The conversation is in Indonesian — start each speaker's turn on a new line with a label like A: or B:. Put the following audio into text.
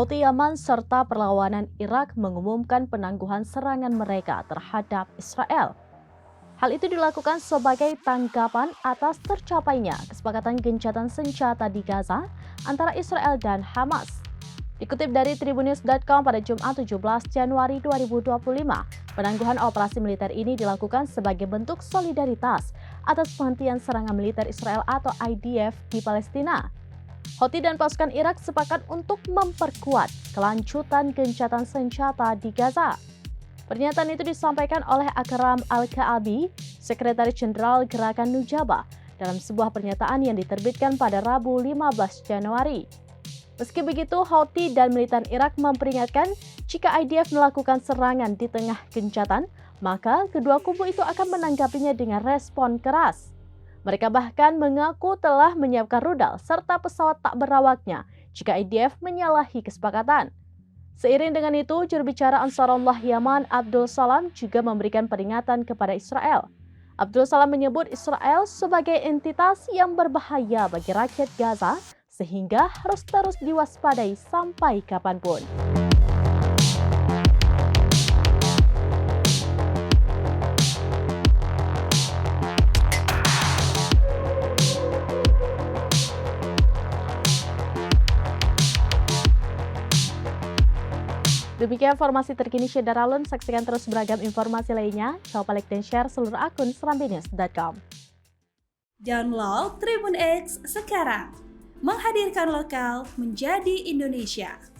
A: Houthi Yaman serta perlawanan Irak mengumumkan penangguhan serangan mereka terhadap Israel. Hal itu dilakukan sebagai tanggapan atas tercapainya kesepakatan gencatan senjata di Gaza antara Israel dan Hamas. Dikutip dari Tribunnews.com pada Jumat 17 Januari 2025, penangguhan operasi militer ini dilakukan sebagai bentuk solidaritas atas penghentian serangan militer Israel atau IDF di Palestina. Houthi dan pasukan Irak sepakat untuk memperkuat kelanjutan gencatan senjata di Gaza. Pernyataan itu disampaikan oleh Akram Al-Ka'abi, Sekretaris Jenderal Gerakan Nujaba, dalam sebuah pernyataan yang diterbitkan pada Rabu 15 Januari. Meski begitu, Houthi dan militan Irak memperingatkan jika IDF melakukan serangan di tengah gencatan, maka kedua kubu itu akan menanggapinya dengan respon keras. Mereka bahkan mengaku telah menyiapkan rudal serta pesawat tak berawaknya jika IDF menyalahi kesepakatan. Seiring dengan itu, juru bicara Ansarullah Yaman Abdul Salam juga memberikan peringatan kepada Israel. Abdul Salam menyebut Israel sebagai entitas yang berbahaya bagi rakyat Gaza sehingga harus terus diwaspadai sampai kapanpun. Demikian informasi terkini Syedara Alun. Saksikan terus beragam informasi lainnya. Coba like dan share seluruh akun serambinews.com.
B: Download Tribun X sekarang. Menghadirkan lokal menjadi Indonesia.